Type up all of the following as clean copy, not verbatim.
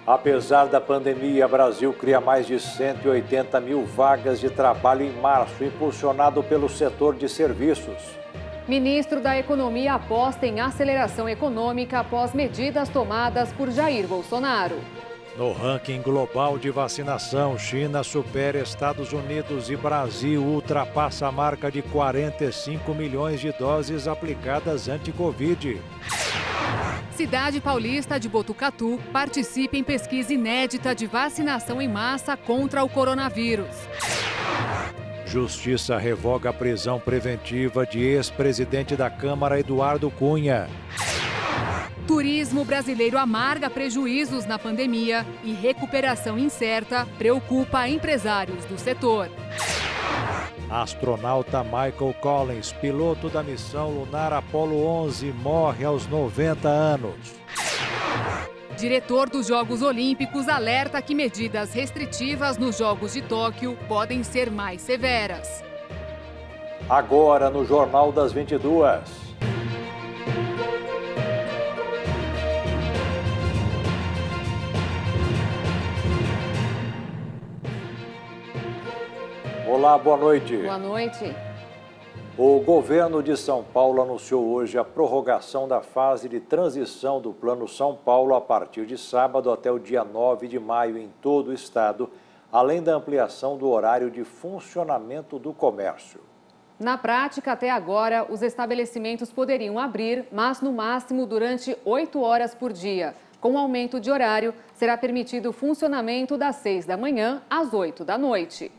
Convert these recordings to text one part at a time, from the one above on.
Apesar da pandemia, Brasil cria mais de 180 mil vagas de trabalho em março, impulsionado pelo setor de serviços. Ministro da Economia aposta em aceleração econômica após medidas tomadas por Jair Bolsonaro. No ranking global de vacinação, China supera Estados Unidos e Brasil ultrapassa a marca de 45 milhões de doses aplicadas anti-Covid. Cidade Paulista de Botucatu participa em pesquisa inédita de vacinação em massa contra o coronavírus. Justiça revoga a prisão preventiva de ex-presidente da Câmara, Eduardo Cunha. Turismo brasileiro amarga prejuízos na pandemia e recuperação incerta preocupa empresários do setor. Astronauta Michael Collins, piloto da missão lunar Apollo 11, morre aos 90 anos. Diretor dos Jogos Olímpicos alerta que medidas restritivas nos Jogos de Tóquio podem ser mais severas. Agora no Jornal das 22. Olá, boa noite. Boa noite. O governo de São Paulo anunciou hoje a prorrogação da fase de transição do Plano São Paulo a partir de sábado até o dia 9 de maio em todo o estado, além da ampliação do horário de funcionamento do comércio. Na prática, até agora, os estabelecimentos poderiam abrir, mas no máximo durante 8 horas por dia. Com o aumento de horário, será permitido o funcionamento das 6 da manhã às 8 da noite.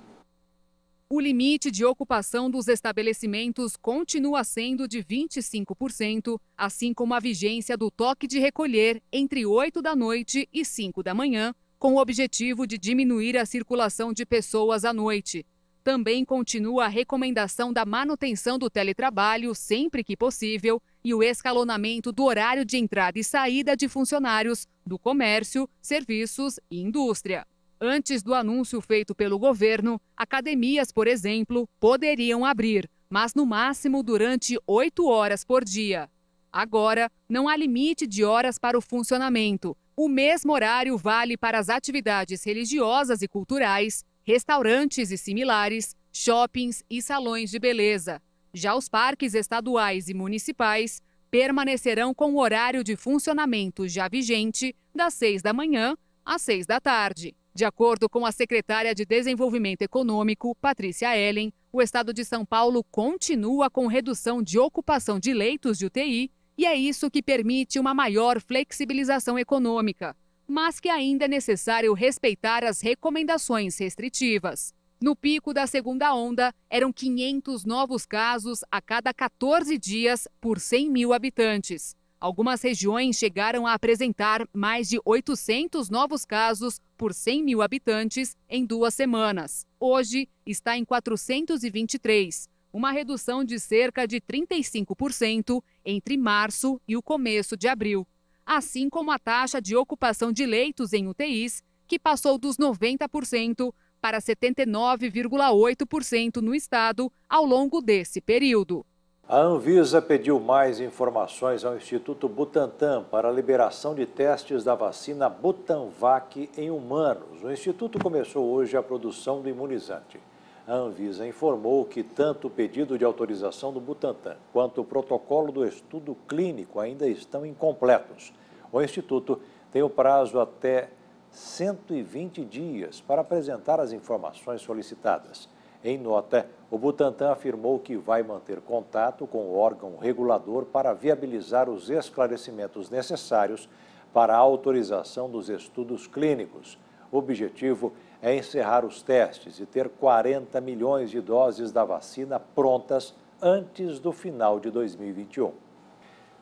O limite de ocupação dos estabelecimentos continua sendo de 25%, assim como a vigência do toque de recolher entre 8 da noite e 5 da manhã, com o objetivo de diminuir a circulação de pessoas à noite. Também continua a recomendação da manutenção do teletrabalho sempre que possível e o escalonamento do horário de entrada e saída de funcionários do comércio, serviços e indústria. Antes do anúncio feito pelo governo, academias, por exemplo, poderiam abrir, mas no máximo durante 8 horas por dia. Agora, não há limite de horas para o funcionamento. O mesmo horário vale para as atividades religiosas e culturais, restaurantes e similares, shoppings e salões de beleza. Já os parques estaduais e municipais permanecerão com o horário de funcionamento já vigente das 6 da manhã às 6 da tarde. De acordo com a secretária de Desenvolvimento Econômico, Patrícia Ellen, o estado de São Paulo continua com redução de ocupação de leitos de UTI e é isso que permite uma maior flexibilização econômica, mas que ainda é necessário respeitar as recomendações restritivas. No pico da segunda onda, eram 500 novos casos a cada 14 dias por 100 mil habitantes. Algumas regiões chegaram a apresentar mais de 800 novos casos por 100 mil habitantes em 2 semanas. Hoje está em 423, uma redução de cerca de 35% entre março e o começo de abril. Assim como a taxa de ocupação de leitos em UTIs, que passou dos 90% para 79,8% no estado ao longo desse período. A Anvisa pediu mais informações ao Instituto Butantan para a liberação de testes da vacina Butanvac em humanos. O Instituto começou hoje a produção do imunizante. A Anvisa informou que tanto o pedido de autorização do Butantan quanto o protocolo do estudo clínico ainda estão incompletos. O Instituto tem o prazo até 120 dias para apresentar as informações solicitadas. Em nota, o Butantan afirmou que vai manter contato com o órgão regulador para viabilizar os esclarecimentos necessários para a autorização dos estudos clínicos. O objetivo é encerrar os testes e ter 40 milhões de doses da vacina prontas antes do final de 2021.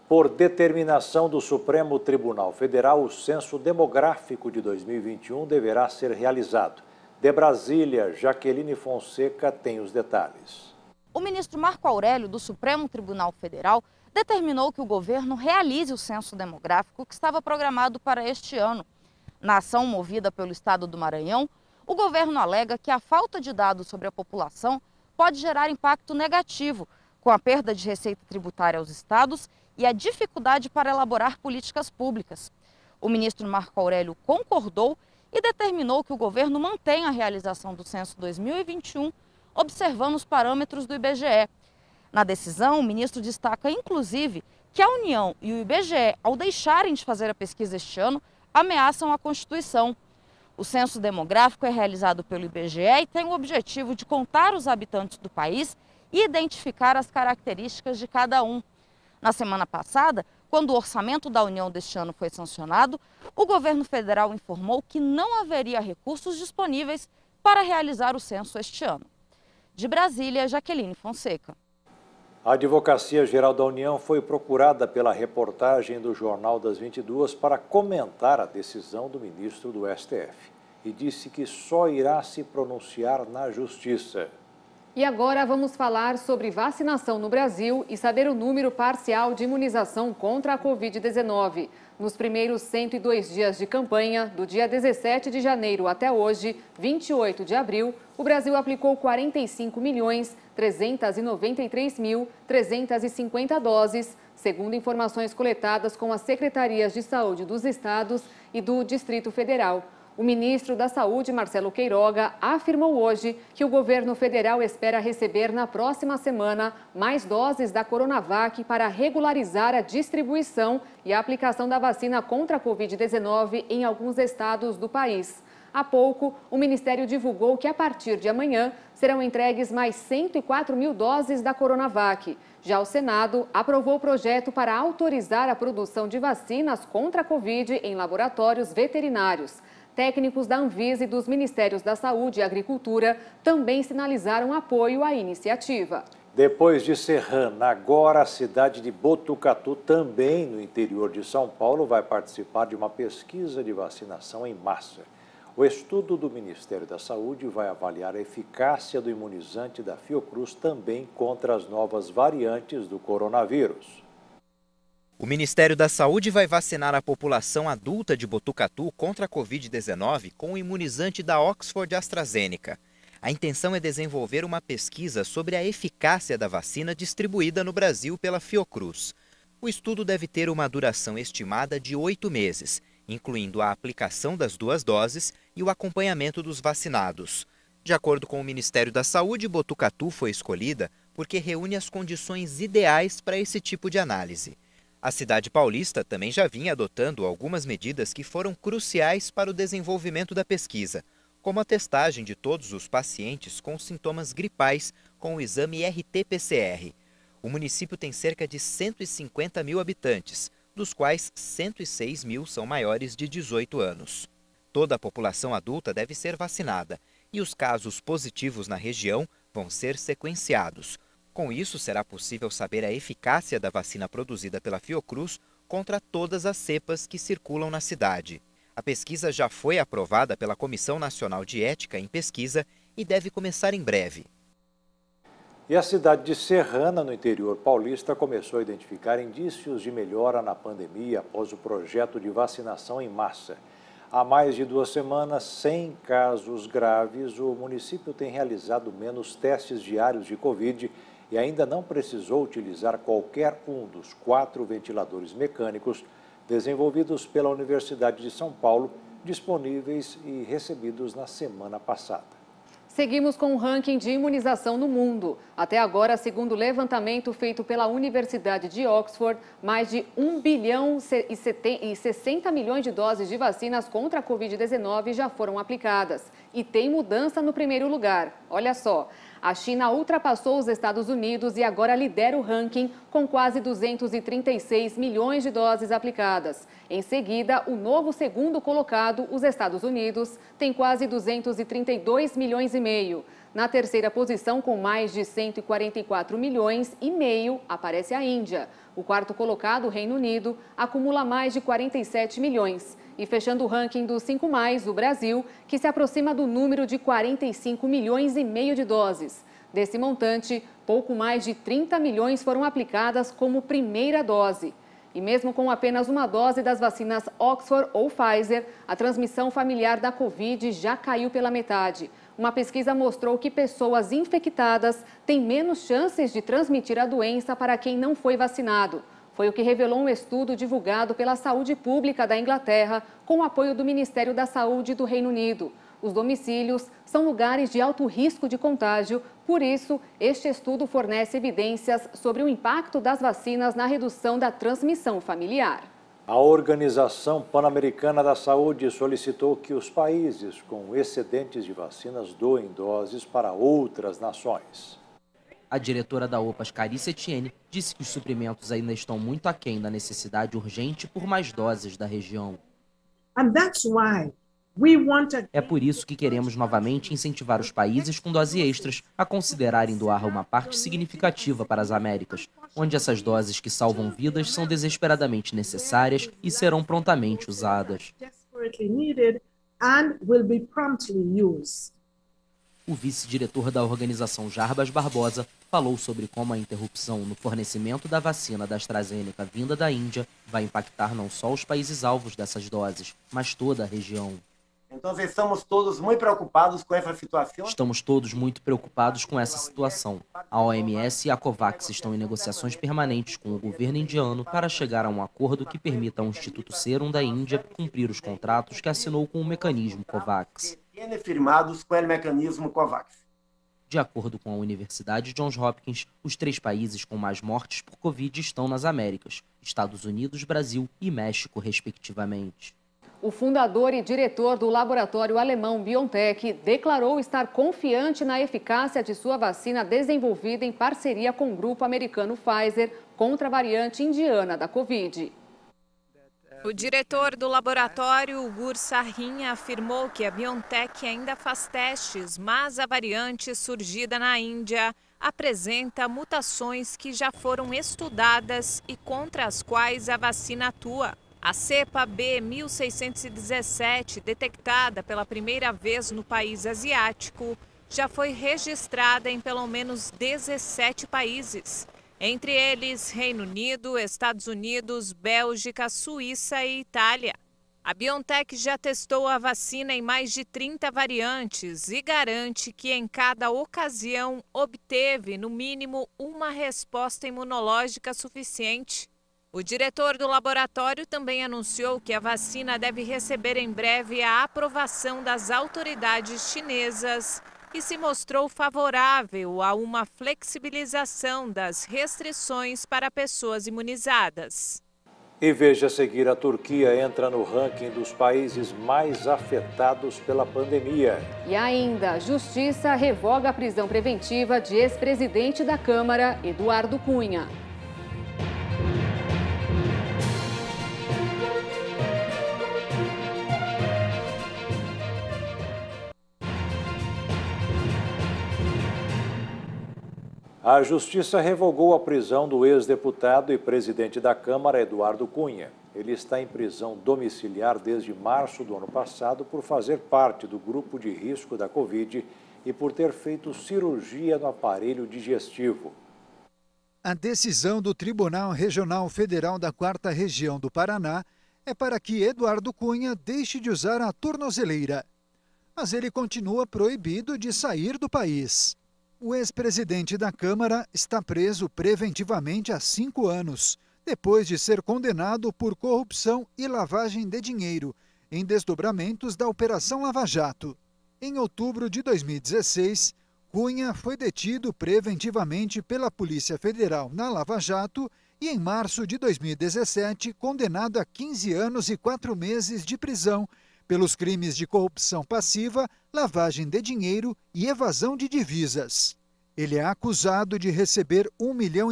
Por determinação do Supremo Tribunal Federal, o censo demográfico de 2021 deverá ser realizado. De Brasília, Jaqueline Fonseca tem os detalhes. O ministro Marco Aurélio, do Supremo Tribunal Federal, determinou que o governo realize o censo demográfico que estava programado para este ano. Na ação movida pelo estado do Maranhão, o governo alega que a falta de dados sobre a população pode gerar impacto negativo, com a perda de receita tributária aos estados e a dificuldade para elaborar políticas públicas. O ministro Marco Aurélio concordou e determinou que o governo mantenha a realização do censo 2021, observando os parâmetros do IBGE. Na decisão, o ministro destaca, inclusive, que a União e o IBGE, ao deixarem de fazer a pesquisa este ano, ameaçam a Constituição. O censo demográfico é realizado pelo IBGE e tem o objetivo de contar os habitantes do país e identificar as características de cada um. Na semana passada, quando o orçamento da União deste ano foi sancionado, o governo federal informou que não haveria recursos disponíveis para realizar o censo este ano. De Brasília, Jaqueline Fonseca. A Advocacia Geral da União foi procurada pela reportagem do Jornal das 22 para comentar a decisão do ministro do STF e disse que só irá se pronunciar na Justiça. E agora vamos falar sobre vacinação no Brasil e saber o número parcial de imunização contra a Covid-19. Nos primeiros 102 dias de campanha, do dia 17 de janeiro até hoje, 28 de abril, o Brasil aplicou 45.393.350 doses, segundo informações coletadas com as secretarias de saúde dos estados e do Distrito Federal. O ministro da Saúde, Marcelo Queiroga, afirmou hoje que o governo federal espera receber na próxima semana mais doses da Coronavac para regularizar a distribuição e a aplicação da vacina contra a Covid-19 em alguns estados do país. Há pouco, o Ministério divulgou que a partir de amanhã serão entregues mais 104 mil doses da Coronavac. Já o Senado aprovou o projeto para autorizar a produção de vacinas contra a Covid em laboratórios veterinários. Técnicos da Anvisa e dos Ministérios da Saúde e Agricultura também sinalizaram apoio à iniciativa. Depois de Serrana, agora a cidade de Botucatu, também no interior de São Paulo, vai participar de uma pesquisa de vacinação em massa. O estudo do Ministério da Saúde vai avaliar a eficácia do imunizante da Fiocruz também contra as novas variantes do coronavírus. O Ministério da Saúde vai vacinar a população adulta de Botucatu contra a Covid-19 com o imunizante da Oxford AstraZeneca. A intenção é desenvolver uma pesquisa sobre a eficácia da vacina distribuída no Brasil pela Fiocruz. O estudo deve ter uma duração estimada de 8 meses, incluindo a aplicação das 2 doses e o acompanhamento dos vacinados. De acordo com o Ministério da Saúde, Botucatu foi escolhida porque reúne as condições ideais para esse tipo de análise. A cidade paulista também já vinha adotando algumas medidas que foram cruciais para o desenvolvimento da pesquisa, como a testagem de todos os pacientes com sintomas gripais com o exame RT-PCR. O município tem cerca de 150 mil habitantes, dos quais 106 mil são maiores de 18 anos. Toda a população adulta deve ser vacinada e os casos positivos na região vão ser sequenciados. Com isso, será possível saber a eficácia da vacina produzida pela Fiocruz contra todas as cepas que circulam na cidade. A pesquisa já foi aprovada pela Comissão Nacional de Ética em Pesquisa e deve começar em breve. E a cidade de Serrana, no interior paulista, começou a identificar indícios de melhora na pandemia após o projeto de vacinação em massa. Há mais de 2 semanas, sem casos graves, o município tem realizado menos testes diários de Covid e ainda não precisou utilizar qualquer um dos 4 ventiladores mecânicos desenvolvidos pela Universidade de São Paulo, disponíveis e recebidos na semana passada. Seguimos com o ranking de imunização no mundo. Até agora, segundo o levantamento feito pela Universidade de Oxford, mais de 1 bilhão e 60 milhões de doses de vacinas contra a Covid-19 já foram aplicadas. E tem mudança no primeiro lugar. Olha só, a China ultrapassou os Estados Unidos e agora lidera o ranking com quase 236 milhões de doses aplicadas. Em seguida, o novo segundo colocado, os Estados Unidos, tem quase 232 milhões e meio. Na terceira posição, com mais de 144 milhões e meio, aparece a Índia. O quarto colocado, o Reino Unido, acumula mais de 47 milhões. E fechando o ranking dos 5+, o Brasil, que se aproxima do número de 45 milhões e meio de doses. Desse montante, pouco mais de 30 milhões foram aplicadas como primeira dose. E mesmo com apenas uma dose das vacinas Oxford ou Pfizer, a transmissão familiar da Covid já caiu pela metade. Uma pesquisa mostrou que pessoas infectadas têm menos chances de transmitir a doença para quem não foi vacinado. Foi o que revelou um estudo divulgado pela Saúde Pública da Inglaterra, com o apoio do Ministério da Saúde do Reino Unido. Os domicílios são lugares de alto risco de contágio, por isso, este estudo fornece evidências sobre o impacto das vacinas na redução da transmissão familiar. A Organização Pan-Americana da Saúde solicitou que os países com excedentes de vacinas doem doses para outras nações. A diretora da OPAS, Carissa Etienne, disse que os suprimentos ainda estão muito aquém da necessidade urgente por mais doses da região. É por isso que queremos novamente incentivar os países com doses extras a considerarem doar uma parte significativa para as Américas, onde essas doses que salvam vidas são desesperadamente necessárias e serão prontamente usadas. O vice-diretor da organização, Jarbas Barbosa, falou sobre como a interrupção no fornecimento da vacina da AstraZeneca vinda da Índia vai impactar não só os países alvos dessas doses, mas toda a região. Então, estamos todos muito preocupados com essa situação. Estamos todos muito preocupados com essa situação. A OMS e a COVAX estão em negociações permanentes com o governo indiano para chegar a um acordo que permita ao Instituto Serum da Índia cumprir os contratos que assinou com o mecanismo COVAX. Firmados com o mecanismo COVAX. De acordo com a Universidade Johns Hopkins, os 3 países com mais mortes por Covid estão nas Américas, Estados Unidos, Brasil e México, respectivamente. O fundador e diretor do laboratório alemão BioNTech declarou estar confiante na eficácia de sua vacina desenvolvida em parceria com o grupo americano Pfizer contra a variante indiana da Covid. O diretor do laboratório, Ugur Sahin, afirmou que a BioNTech ainda faz testes, mas a variante surgida na Índia apresenta mutações que já foram estudadas e contra as quais a vacina atua. A cepa B1617, detectada pela primeira vez no país asiático, já foi registrada em pelo menos 17 países. Entre eles, Reino Unido, Estados Unidos, Bélgica, Suíça e Itália. A BioNTech já testou a vacina em mais de 30 variantes e garante que em cada ocasião obteve, no mínimo, uma resposta imunológica suficiente. O diretor do laboratório também anunciou que a vacina deve receber em breve a aprovação das autoridades chinesas e se mostrou favorável a uma flexibilização das restrições para pessoas imunizadas. E veja a seguir, a Turquia entra no ranking dos países mais afetados pela pandemia. E ainda, a Justiça revoga a prisão preventiva de ex-presidente da Câmara, Eduardo Cunha. A Justiça revogou a prisão do ex-deputado e presidente da Câmara, Eduardo Cunha. Ele está em prisão domiciliar desde março do ano passado por fazer parte do grupo de risco da Covid e por ter feito cirurgia no aparelho digestivo. A decisão do Tribunal Regional Federal da 4ª Região do Paraná é para que Eduardo Cunha deixe de usar a tornozeleira. Mas ele continua proibido de sair do país. O ex-presidente da Câmara está preso preventivamente há 5 anos, depois de ser condenado por corrupção e lavagem de dinheiro, em desdobramentos da Operação Lava Jato. Em outubro de 2016, Cunha foi detido preventivamente pela Polícia Federal na Lava Jato e, em março de 2017, condenado a 15 anos e 4 meses de prisão pelos crimes de corrupção passiva, lavagem de dinheiro e evasão de divisas. Ele é acusado de receber $1,5 milhão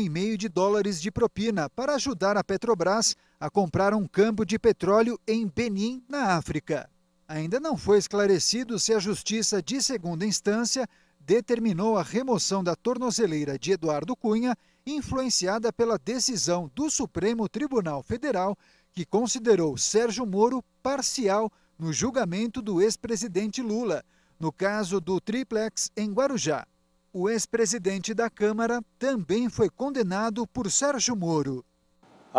de propina para ajudar a Petrobras a comprar um campo de petróleo em Benin, na África. Ainda não foi esclarecido se a Justiça de segunda instância determinou a remoção da tornozeleira de Eduardo Cunha, influenciada pela decisão do Supremo Tribunal Federal, que considerou Sérgio Moro parcial no julgamento do ex-presidente Lula, no caso do Triplex em Guarujá. O ex-presidente da Câmara também foi condenado por Sérgio Moro.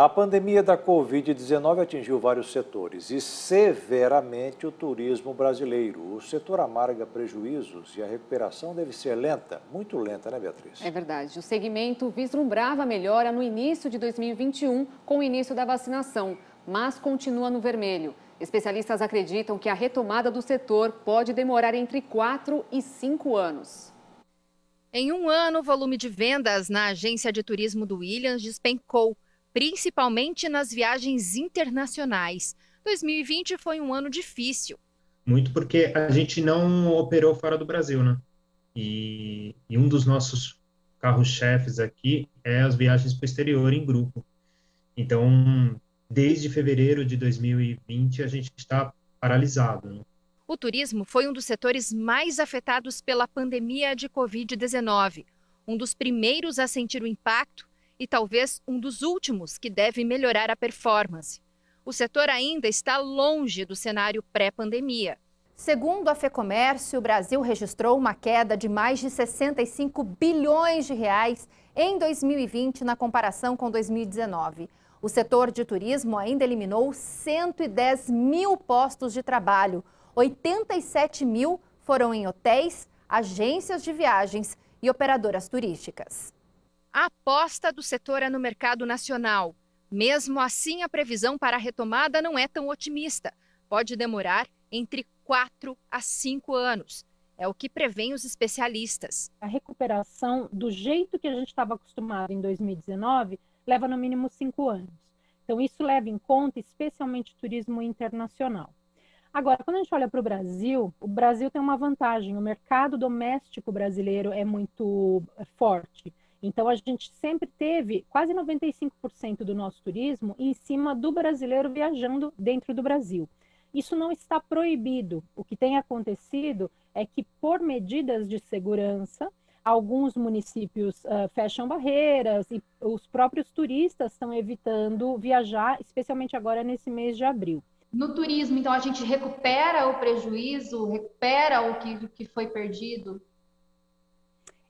A pandemia da Covid-19 atingiu vários setores e severamente o turismo brasileiro. O setor amarga prejuízos e a recuperação deve ser lenta, muito lenta, né, Beatriz? É verdade. O segmento vislumbrava melhora no início de 2021 com o início da vacinação, mas continua no vermelho. Especialistas acreditam que a retomada do setor pode demorar entre 4 e 5 anos. Em um ano, o volume de vendas na agência de turismo do Williams despencou, principalmente nas viagens internacionais. 2020 foi um ano difícil. Muito porque a gente não operou fora do Brasil, né? E um dos nossos carros-chefes aqui é as viagens para o exterior em grupo. Então, desde fevereiro de 2020, a gente está paralisado, né? O turismo foi um dos setores mais afetados pela pandemia de Covid-19. Um dos primeiros a sentir o impacto e talvez um dos últimos que deve melhorar a performance. O setor ainda está longe do cenário pré-pandemia. Segundo a FEComércio, o Brasil registrou uma queda de mais de 65 bilhões de reais em 2020 na comparação com 2019. O setor de turismo ainda eliminou 110 mil postos de trabalho. 87 mil foram em hotéis, agências de viagens e operadoras turísticas. A aposta do setor é no mercado nacional. Mesmo assim, a previsão para a retomada não é tão otimista. Pode demorar entre 4 a 5 anos. É o que prevêem os especialistas. A recuperação, do jeito que a gente estava acostumado em 2019, leva no mínimo 5 anos. Então, isso leva em conta especialmente o turismo internacional. Agora, quando a gente olha para o Brasil tem uma vantagem. O mercado doméstico brasileiro é muito forte. Então, a gente sempre teve quase 95% do nosso turismo em cima do brasileiro viajando dentro do Brasil. Isso não está proibido. O que tem acontecido é que, por medidas de segurança, alguns municípios fecham barreiras e os próprios turistas estão evitando viajar, especialmente agora nesse mês de abril. No turismo, então, a gente recupera o prejuízo, recupera o que foi perdido?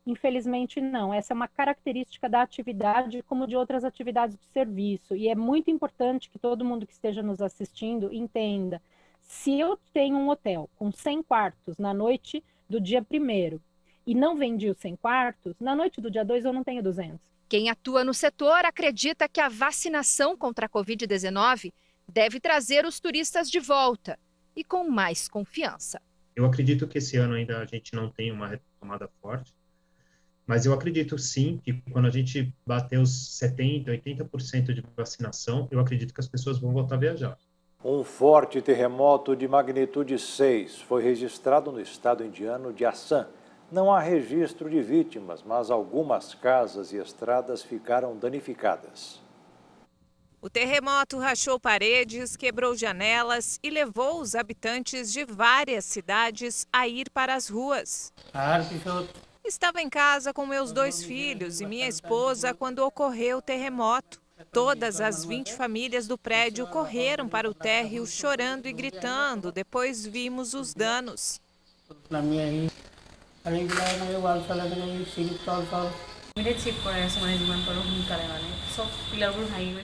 Infelizmente, não. Essa é uma característica da atividade, como de outras atividades de serviço. E é muito importante que todo mundo que esteja nos assistindo entenda. Se eu tenho um hotel com 100 quartos na noite do dia 1º e não vendi os 100 quartos, na noite do dia 2 eu não tenho 200. Quem atua no setor acredita que a vacinação contra a Covid-19 deve trazer os turistas de volta e com mais confiança. Eu acredito que esse ano ainda a gente não tem uma retomada forte, mas eu acredito sim que quando a gente bater os 70%, 80% de vacinação, eu acredito que as pessoas vão voltar a viajar. Um forte terremoto de magnitude 6 foi registrado no estado indiano de Assam. Não há registro de vítimas, mas algumas casas e estradas ficaram danificadas. O terremoto rachou paredes, quebrou janelas e levou os habitantes de várias cidades a ir para as ruas. Estava em casa com meus 2 filhos e minha esposa quando ocorreu o terremoto. Todas as 20 famílias do prédio correram para o térreo chorando e gritando. Depois vimos os danos.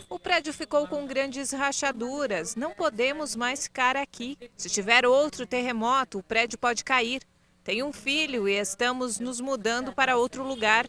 O prédio ficou com grandes rachaduras. Não podemos mais ficar aqui. Se tiver outro terremoto, o prédio pode cair. Tenho um filho e estamos nos mudando para outro lugar.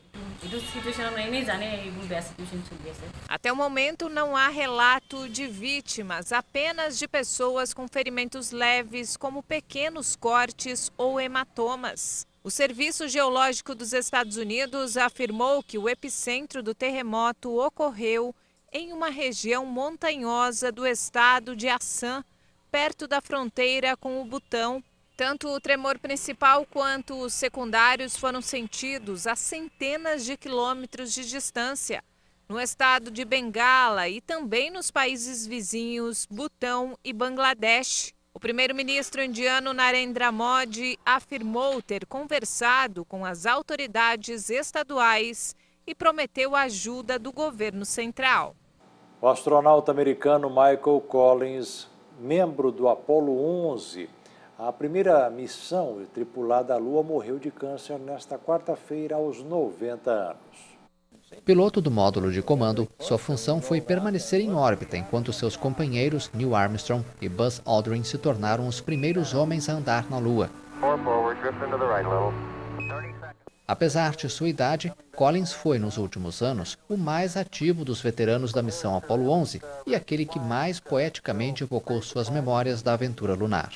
Até o momento não há relato de vítimas, apenas de pessoas com ferimentos leves, como pequenos cortes ou hematomas. O Serviço Geológico dos Estados Unidos afirmou que o epicentro do terremoto ocorreu em uma região montanhosa do estado de Assam, perto da fronteira com o Butão. Tanto o tremor principal quanto os secundários foram sentidos a centenas de quilômetros de distância, no estado de Bengala e também nos países vizinhos Butão e Bangladesh. O primeiro-ministro indiano Narendra Modi afirmou ter conversado com as autoridades estaduais e prometeu ajuda do governo central. O astronauta americano Michael Collins, membro do Apollo 11, a primeira missão tripulada à Lua, morreu de câncer nesta quarta-feira aos 90 anos. Piloto do módulo de comando, sua função foi permanecer em órbita enquanto seus companheiros Neil Armstrong e Buzz Aldrin se tornaram os primeiros homens a andar na Lua. Apesar de sua idade, Collins foi, nos últimos anos, o mais ativo dos veteranos da missão Apollo 11 e aquele que mais poeticamente evocou suas memórias da aventura lunar.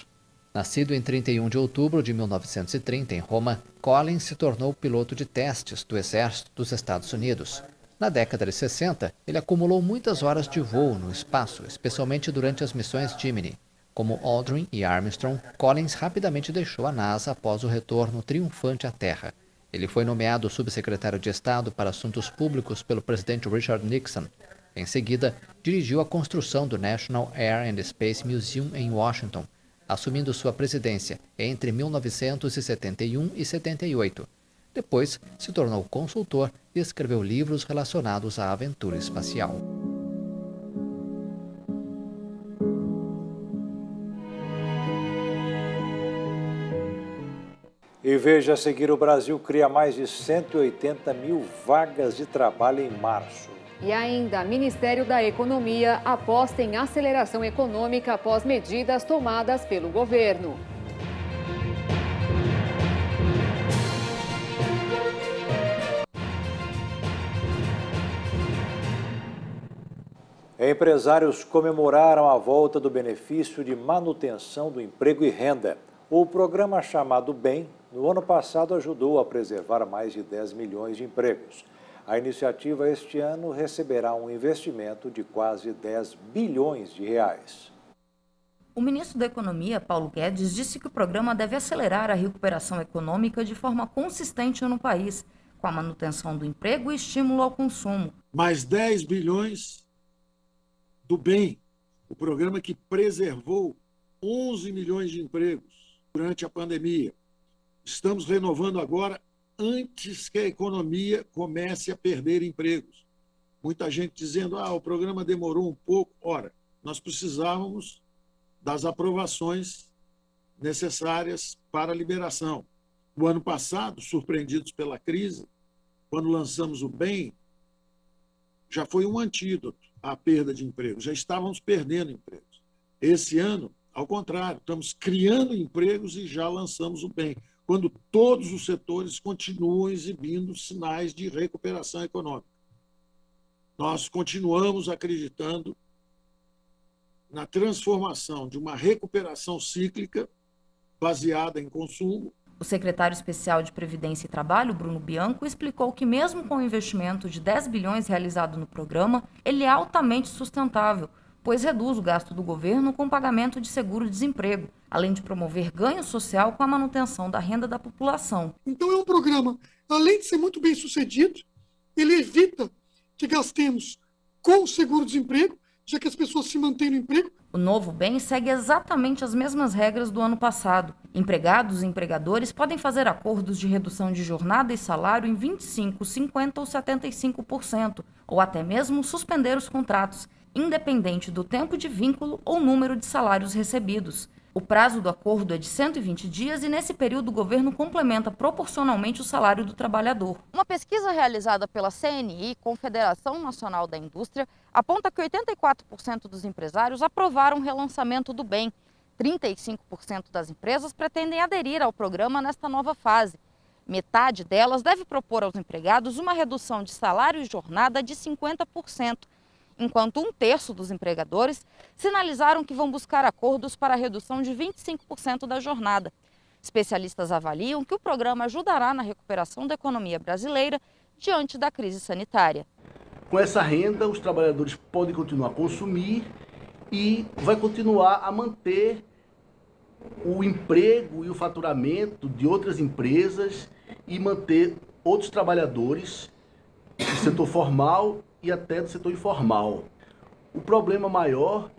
Nascido em 31 de outubro de 1930 em Roma, Collins se tornou piloto de testes do Exército dos Estados Unidos. Na década de 60, ele acumulou muitas horas de voo no espaço, especialmente durante as missões Gemini. Como Aldrin e Armstrong, Collins rapidamente deixou a NASA após o retorno triunfante à Terra. Ele foi nomeado subsecretário de Estado para Assuntos Públicos pelo presidente Richard Nixon. Em seguida, dirigiu a construção do National Air and Space Museum em Washington, assumindo sua presidência entre 1971 e 78. Depois, se tornou consultor e escreveu livros relacionados à aventura espacial. E veja a seguir, o Brasil cria mais de 180 mil vagas de trabalho em março. E ainda, Ministério da Economia aposta em aceleração econômica após medidas tomadas pelo governo. Empresários comemoraram a volta do benefício de manutenção do emprego e renda. O programa chamado BEM, no ano passado, ajudou a preservar mais de 10 milhões de empregos. A iniciativa este ano receberá um investimento de quase 10 bilhões de reais. O ministro da Economia, Paulo Guedes, disse que o programa deve acelerar a recuperação econômica de forma consistente no país, com a manutenção do emprego e estímulo ao consumo. Mais 10 bilhões do BEM, o programa que preservou 11 milhões de empregos durante a pandemia. Estamos renovando agora antes que a economia comece a perder empregos. Muita gente dizendo, o programa demorou um pouco. Ora, nós precisávamos das aprovações necessárias para a liberação. O ano passado, surpreendidos pela crise, quando lançamos o BEM, já foi um antídoto à perda de empregos. Já estávamos perdendo empregos. Esse ano, ao contrário, estamos criando empregos e já lançamos o BEM, quando todos os setores continuam exibindo sinais de recuperação econômica. Nós continuamos acreditando na transformação de uma recuperação cíclica baseada em consumo. O secretário especial de Previdência e Trabalho, Bruno Bianco, explicou que mesmo com o investimento de 10 bilhões realizado no programa, ele é altamente sustentável, pois reduz o gasto do governo com o pagamento de seguro-desemprego, além de promover ganho social com a manutenção da renda da população. Então é um programa, além de ser muito bem sucedido, ele evita que gastemos com o seguro-desemprego, já que as pessoas se mantêm no emprego. O novo BEM segue exatamente as mesmas regras do ano passado. Empregados e empregadores podem fazer acordos de redução de jornada e salário em 25%, 50% ou 75%, ou até mesmo suspender os contratos, independente do tempo de vínculo ou número de salários recebidos. O prazo do acordo é de 120 dias e, nesse período, o governo complementa proporcionalmente o salário do trabalhador. Uma pesquisa realizada pela CNI, Confederação Nacional da Indústria, aponta que 84% dos empresários aprovaram o relançamento do BEM. 35% das empresas pretendem aderir ao programa nesta nova fase. Metade delas deve propor aos empregados uma redução de salário e jornada de 50%. Enquanto um terço dos empregadores sinalizaram que vão buscar acordos para a redução de 25% da jornada. Especialistas avaliam que o programa ajudará na recuperação da economia brasileira diante da crise sanitária. Com essa renda, os trabalhadores podem continuar a consumir e vai continuar a manter o emprego e o faturamento de outras empresas e manter outros trabalhadores do setor formal e até do setor informal. O problema maior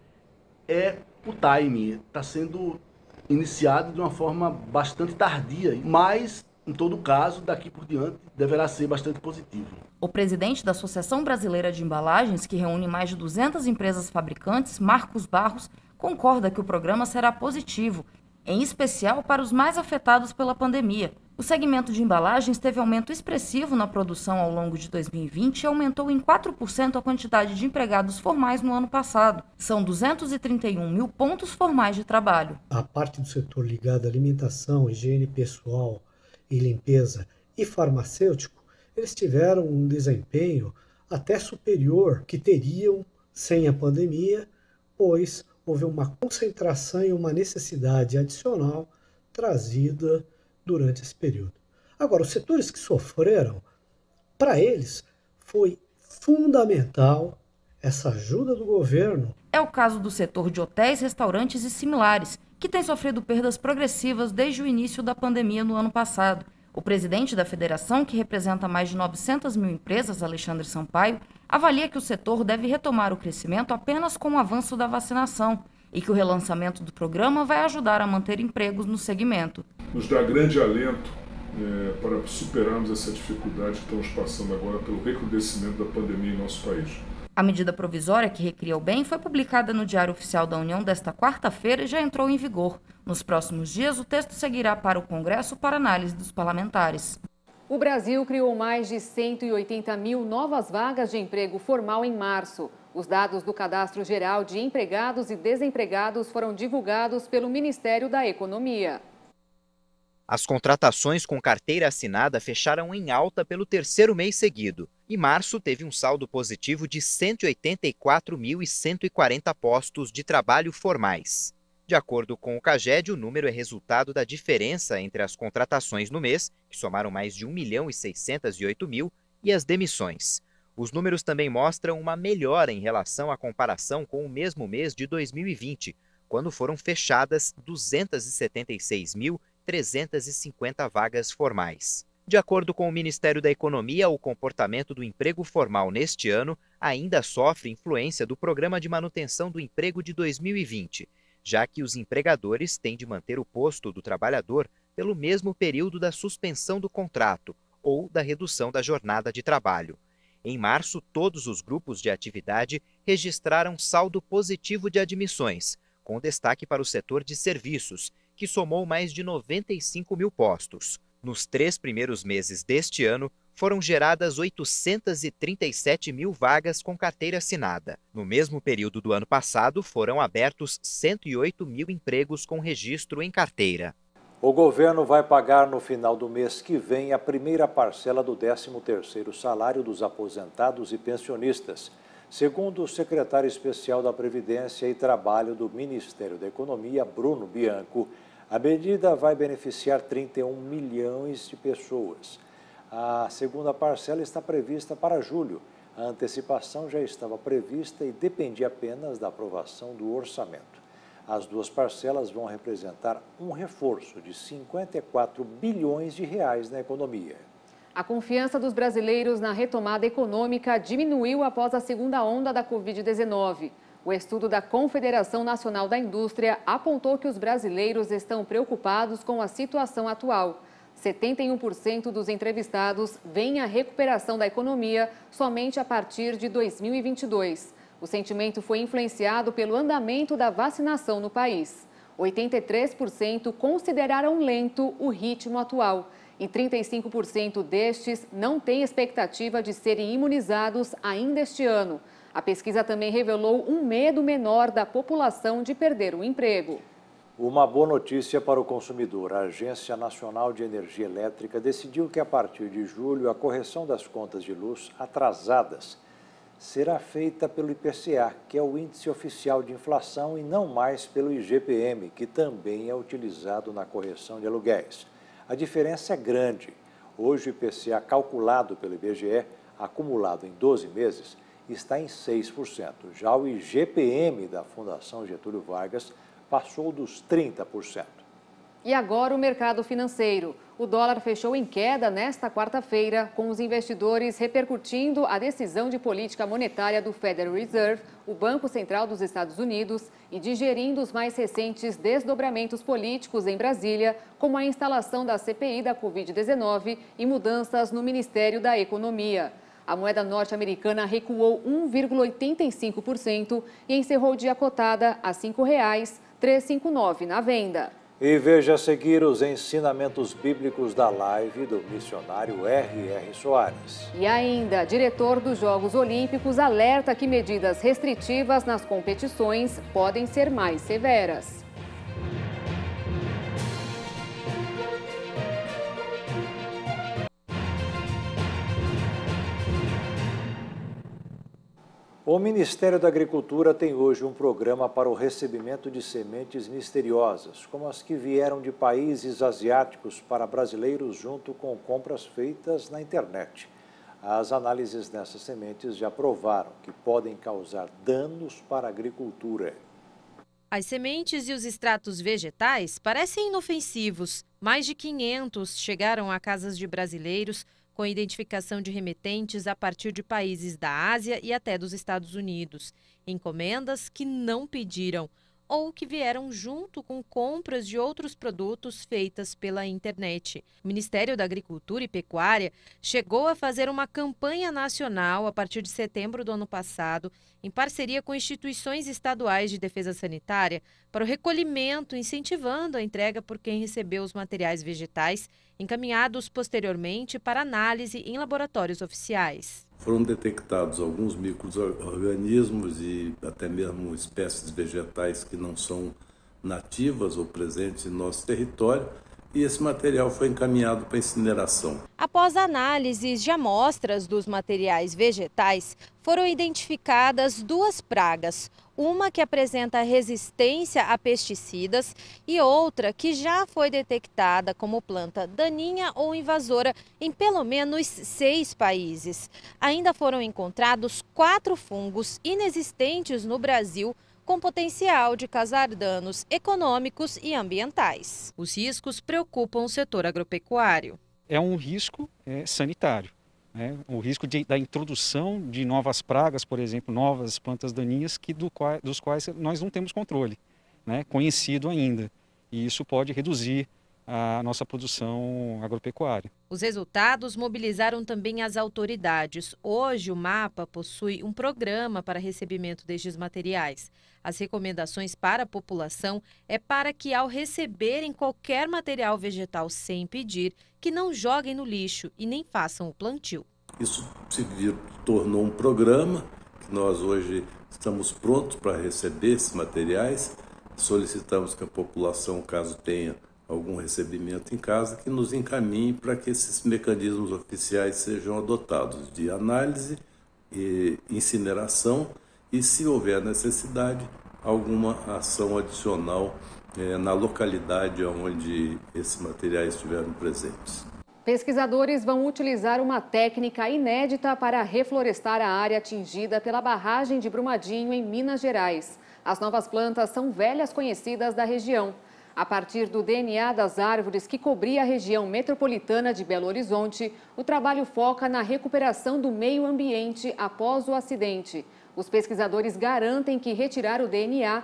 é o timing. Está sendo iniciado de uma forma bastante tardia, mas, em todo caso, daqui por diante, deverá ser bastante positivo. O presidente da Associação Brasileira de Embalagens, que reúne mais de 200 empresas fabricantes, Marcos Barros, concorda que o programa será positivo, em especial para os mais afetados pela pandemia. O segmento de embalagens teve aumento expressivo na produção ao longo de 2020 e aumentou em 4% a quantidade de empregados formais no ano passado. São 231 mil pontos formais de trabalho. A parte do setor ligada à alimentação, higiene pessoal e limpeza e farmacêutico, eles tiveram um desempenho até superior que teriam sem a pandemia, pois houve uma concentração e uma necessidade adicional trazida durante esse período. Agora, os setores que sofreram, para eles foi fundamental essa ajuda do governo. É o caso do setor de hotéis, restaurantes e similares, que tem sofrido perdas progressivas desde o início da pandemia no ano passado. O presidente da federação, que representa mais de 900 mil empresas, Alexandre Sampaio, avalia que o setor deve retomar o crescimento apenas com o avanço da vacinação e que o relançamento do programa vai ajudar a manter empregos no segmento. Nos dá grande alento para superarmos essa dificuldade que estamos passando agora pelo recrudescimento da pandemia em nosso país. A medida provisória que recria o bem foi publicada no Diário Oficial da União desta quarta-feira e já entrou em vigor. Nos próximos dias, o texto seguirá para o Congresso para análise dos parlamentares. O Brasil criou mais de 180 mil novas vagas de emprego formal em março. Os dados do Cadastro Geral de Empregados e Desempregados foram divulgados pelo Ministério da Economia. As contratações com carteira assinada fecharam em alta pelo terceiro mês seguido. E março teve um saldo positivo de 184.140 postos de trabalho formais. De acordo com o CAGED, o número é resultado da diferença entre as contratações no mês, que somaram mais de 1.608.000, e as demissões. Os números também mostram uma melhora em relação à comparação com o mesmo mês de 2020, quando foram fechadas 276.350 vagas formais. De acordo com o Ministério da Economia, o comportamento do emprego formal neste ano ainda sofre influência do Programa de Manutenção do Emprego de 2020, já que os empregadores têm de manter o posto do trabalhador pelo mesmo período da suspensão do contrato ou da redução da jornada de trabalho. Em março, todos os grupos de atividade registraram saldo positivo de admissões, com destaque para o setor de serviços, que somou mais de 95 mil postos. Nos 3 primeiros meses deste ano, foram geradas 837 mil vagas com carteira assinada. No mesmo período do ano passado, foram abertos 108 mil empregos com registro em carteira. O governo vai pagar no final do mês que vem a primeira parcela do 13º salário dos aposentados e pensionistas. Segundo o secretário especial da Previdência e Trabalho do Ministério da Economia, Bruno Bianco, a medida vai beneficiar 31 milhões de pessoas. A segunda parcela está prevista para julho. A antecipação já estava prevista e dependia apenas da aprovação do orçamento. As duas parcelas vão representar um reforço de 54 bilhões de reais na economia. A confiança dos brasileiros na retomada econômica diminuiu após a segunda onda da Covid-19. O estudo da Confederação Nacional da Indústria apontou que os brasileiros estão preocupados com a situação atual. 71% dos entrevistados veem a recuperação da economia somente a partir de 2022. O sentimento foi influenciado pelo andamento da vacinação no país. 83% consideraram lento o ritmo atual e 35% destes não têm expectativa de serem imunizados ainda este ano. A pesquisa também revelou um medo menor da população de perder o emprego. Uma boa notícia para o consumidor. A Agência Nacional de Energia Elétrica decidiu que a partir de julho a correção das contas de luz atrasadas será feita pelo IPCA, que é o índice oficial de inflação, e não mais pelo IGPM, que também é utilizado na correção de aluguéis. A diferença é grande. Hoje o IPCA calculado pelo IBGE, acumulado em 12 meses, está em 6%. Já o IGPM da Fundação Getúlio Vargas passou dos 30%. E agora o mercado financeiro. O dólar fechou em queda nesta quarta-feira, com os investidores repercutindo a decisão de política monetária do Federal Reserve, o Banco Central dos Estados Unidos, e digerindo os mais recentes desdobramentos políticos em Brasília, como a instalação da CPI da Covid-19 e mudanças no Ministério da Economia. A moeda norte-americana recuou 1,85% e encerrou o dia cotada a R$ 5,359 na venda. E veja a seguir os ensinamentos bíblicos da live do missionário R.R. Soares. E ainda, diretor dos Jogos Olímpicos alerta que medidas restritivas nas competições podem ser mais severas. O Ministério da Agricultura tem hoje um programa para o recebimento de sementes misteriosas, como as que vieram de países asiáticos para brasileiros, junto com compras feitas na internet. As análises dessas sementes já provaram que podem causar danos para a agricultura. As sementes e os extratos vegetais parecem inofensivos. Mais de 500 chegaram a casas de brasileiros com identificação de remetentes a partir de países da Ásia e até dos Estados Unidos. Encomendas que não pediram ou que vieram junto com compras de outros produtos feitas pela internet. O Ministério da Agricultura e Pecuária chegou a fazer uma campanha nacional a partir de setembro do ano passado, em parceria com instituições estaduais de defesa sanitária, para o recolhimento, incentivando a entrega por quem recebeu os materiais vegetais, encaminhados posteriormente para análise em laboratórios oficiais. Foram detectados alguns micro-organismos e até mesmo espécies vegetais que não são nativas ou presentes em nosso território, e esse material foi encaminhado para incineração. Após análises de amostras dos materiais vegetais, foram identificadas 2 pragas, uma que apresenta resistência a pesticidas e outra que já foi detectada como planta daninha ou invasora em pelo menos 6 países. Ainda foram encontrados 4 fungos inexistentes no Brasil, com potencial de causar danos econômicos e ambientais. Os riscos preocupam o setor agropecuário. É um risco sanitário, né? O risco da introdução de novas pragas, por exemplo, novas plantas daninhas dos quais nós não temos controle, né? Conhecido ainda. E isso pode reduzir a nossa produção agropecuária. Os resultados mobilizaram também as autoridades. Hoje, o MAPA possui um programa para recebimento destes materiais. As recomendações para a população é para que, ao receberem qualquer material vegetal sem pedir, que não joguem no lixo e nem façam o plantio. Isso se tornou um programa que nós hoje estamos prontos para receber esses materiais. Solicitamos que a população, caso tenha algum recebimento em casa, que nos encaminhe para que esses mecanismos oficiais sejam adotados de análise e incineração e, se houver necessidade, alguma ação adicional na localidade onde esses materiais estiveram presentes. Pesquisadores vão utilizar uma técnica inédita para reflorestar a área atingida pela barragem de Brumadinho, em Minas Gerais. As novas plantas são velhas conhecidas da região. A partir do DNA das árvores que cobria a região metropolitana de Belo Horizonte, o trabalho foca na recuperação do meio ambiente após o acidente. Os pesquisadores garantem que retirar o DNA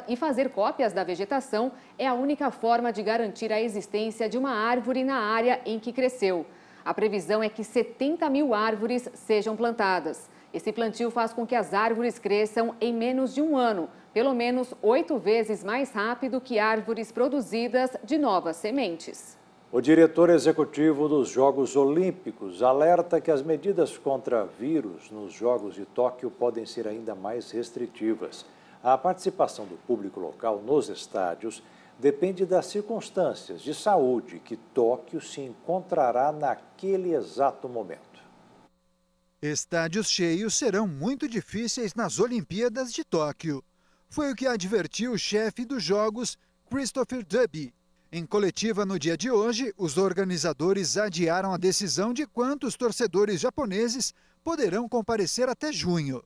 e fazer cópias da vegetação é a única forma de garantir a existência de uma árvore na área em que cresceu. A previsão é que 70 mil árvores sejam plantadas. Esse plantio faz com que as árvores cresçam em menos de um ano, pelo menos 8 vezes mais rápido que árvores produzidas de novas sementes. O diretor executivo dos Jogos Olímpicos alerta que as medidas contra vírus nos Jogos de Tóquio podem ser ainda mais restritivas. A participação do público local nos estádios depende das circunstâncias de saúde que Tóquio se encontrará naquele exato momento. Estádios cheios serão muito difíceis nas Olimpíadas de Tóquio. Foi o que advertiu o chefe dos Jogos, Christopher Dubby. Em coletiva no dia de hoje, os organizadores adiaram a decisão de quantos torcedores japoneses poderão comparecer até junho.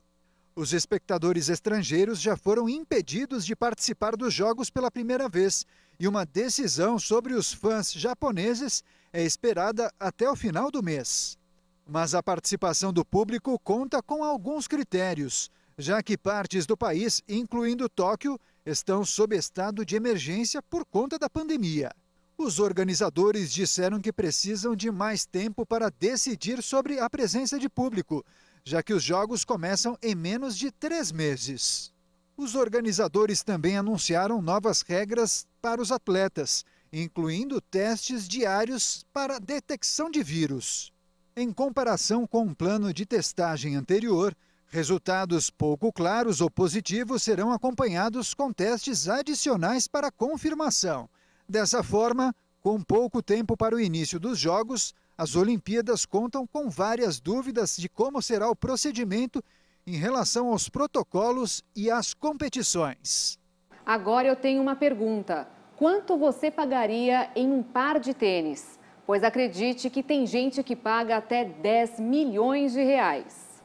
Os espectadores estrangeiros já foram impedidos de participar dos Jogos pela primeira vez e uma decisão sobre os fãs japoneses é esperada até o final do mês. Mas a participação do público conta com alguns critérios, já que partes do país, incluindo Tóquio, estão sob estado de emergência por conta da pandemia. Os organizadores disseram que precisam de mais tempo para decidir sobre a presença de público, já que os jogos começam em menos de 3 meses. Os organizadores também anunciaram novas regras para os atletas, incluindo testes diários para detecção de vírus. Em comparação com um plano de testagem anterior, resultados pouco claros ou positivos serão acompanhados com testes adicionais para confirmação. Dessa forma, com pouco tempo para o início dos Jogos, as Olimpíadas contam com várias dúvidas de como será o procedimento em relação aos protocolos e às competições. Agora eu tenho uma pergunta. Quanto você pagaria em um par de tênis? Pois acredite que tem gente que paga até 10 milhões de reais.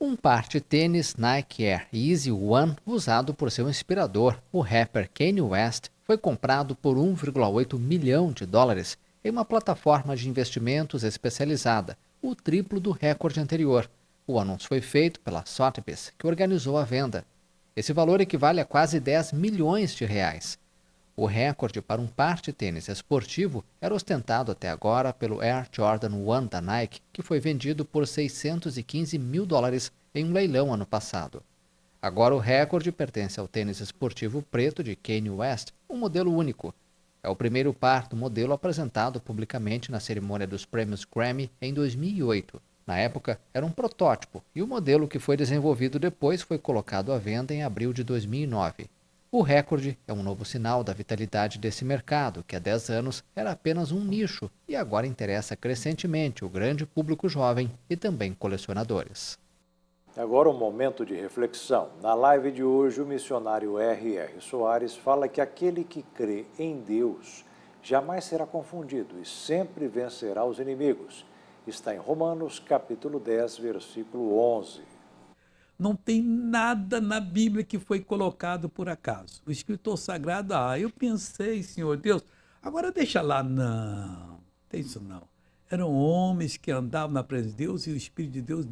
Um par de tênis Nike Air Easy One, usado por seu inspirador, o rapper Kanye West, foi comprado por 1,8 milhão de dólares em uma plataforma de investimentos especializada, o triplo do recorde anterior. O anúncio foi feito pela Sotheby's, que organizou a venda. Esse valor equivale a quase 10 milhões de reais. O recorde para um par de tênis esportivo era ostentado até agora pelo Air Jordan 1 da Nike, que foi vendido por 615 mil dólares em um leilão ano passado. Agora o recorde pertence ao tênis esportivo preto de Kanye West, um modelo único. É o primeiro par do modelo apresentado publicamente na cerimônia dos prêmios Grammy em 2008. Na época, era um protótipo e o modelo que foi desenvolvido depois foi colocado à venda em abril de 2009. O recorde é um novo sinal da vitalidade desse mercado, que há 10 anos era apenas um nicho e agora interessa crescentemente o grande público jovem e também colecionadores. Agora um momento de reflexão. Na live de hoje, o missionário R.R. Soares fala que aquele que crê em Deus jamais será confundido e sempre vencerá os inimigos. Está em Romanos, capítulo 10, versículo 11. Não tem nada na Bíblia que foi colocado por acaso. O escritor sagrado, eu pensei, Senhor Deus, agora deixa lá. Não, tem isso não. Eram homens que andavam na presença de Deus e o Espírito de Deus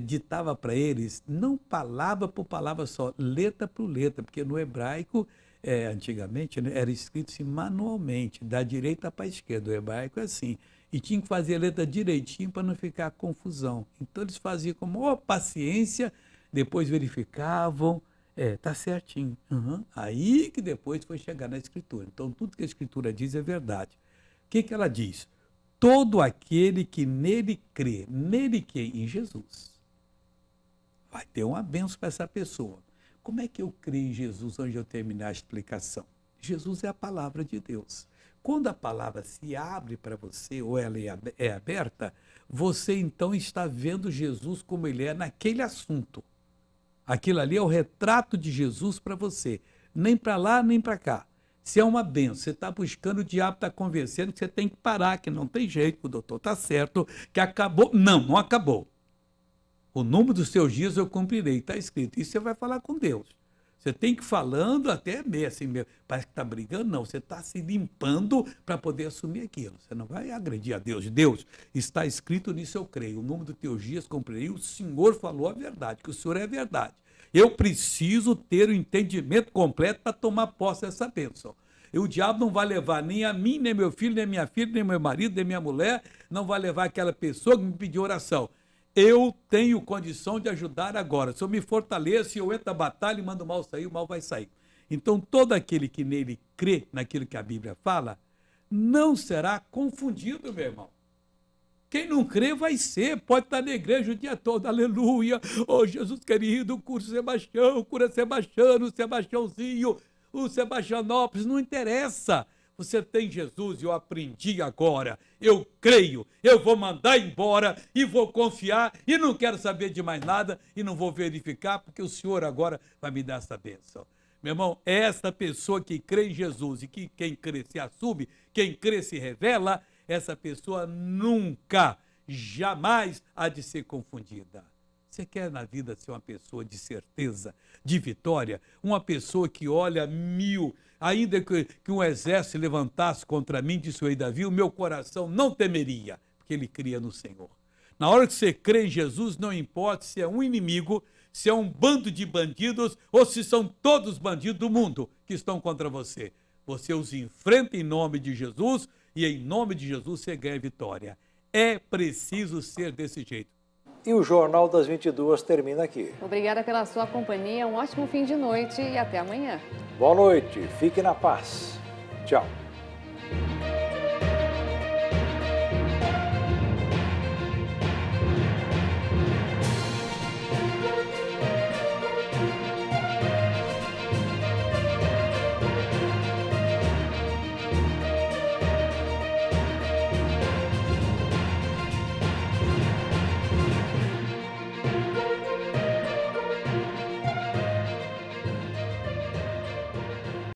ditava para eles, não palavra por palavra só, letra por letra, porque no hebraico, antigamente, né, era escrito assim, manualmente, da direita para a esquerda. O hebraico é assim. E tinha que fazer a letra direitinho para não ficar confusão. Então eles faziam com paciência, depois verificavam, tá certinho. Aí que depois foi chegar na Escritura. Então tudo que a Escritura diz é verdade. O que ela diz? Todo aquele que nele crê em Jesus, vai ter uma bênção para essa pessoa. Como é que eu creio em Jesus antes de eu terminar a explicação? Jesus é a palavra de Deus. Quando a palavra se abre para você, ou ela é aberta, você então está vendo Jesus como ele é naquele assunto. Aquilo ali é o retrato de Jesus para você. Nem para lá, nem para cá. Se é uma benção, você está buscando, o diabo está convencendo que você tem que parar, que não tem jeito, o doutor está certo, que acabou. Não acabou. O número dos seus dias eu cumprirei, está escrito. E você vai falar com Deus. Você tem que ir falando até meio assim, parece que está brigando, não. Você está se limpando para poder assumir aquilo. Você não vai agredir a Deus. Deus, está escrito nisso eu creio. O número dos teus dias cumprirei. O Senhor falou a verdade, que o Senhor é a verdade. Eu preciso ter o entendimento completo para tomar posse dessa bênção. E o diabo não vai levar nem a mim, nem meu filho, nem minha filha, nem meu marido, nem minha mulher. Não vai levar aquela pessoa que me pediu oração. Eu tenho condição de ajudar agora. Se eu me fortaleço, eu entro na batalha e mando o mal sair, o mal vai sair. Então, todo aquele que nele crê naquilo que a Bíblia fala, não será confundido, meu irmão. Quem não crê vai ser, pode estar na igreja o dia todo, aleluia. Oh, Jesus querido, cura Sebastião, cura Sebastiano, Sebastiãozinho, o Sebastianópolis, não interessa. Você tem Jesus e eu aprendi agora. Eu creio, eu vou mandar embora e vou confiar e não quero saber de mais nada e não vou verificar porque o Senhor agora vai me dar essa bênção. Meu irmão, essa pessoa que crê em Jesus e que quem crê se assume, quem crê se revela, essa pessoa nunca, jamais há de ser confundida. Você quer na vida ser uma pessoa de certeza, de vitória, uma pessoa que olha 1000, ainda que um exército levantasse contra mim, disse o rei Davi, o meu coração não temeria, porque ele cria no Senhor. Na hora que você crê em Jesus, não importa se é um inimigo, se é um bando de bandidos ou se são todos bandidos do mundo que estão contra você. Você os enfrenta em nome de Jesus e em nome de Jesus você ganha vitória. É preciso ser desse jeito. E o Jornal das 22 termina aqui. Obrigada pela sua companhia, um ótimo fim de noite e até amanhã. Boa noite, fique na paz. Tchau.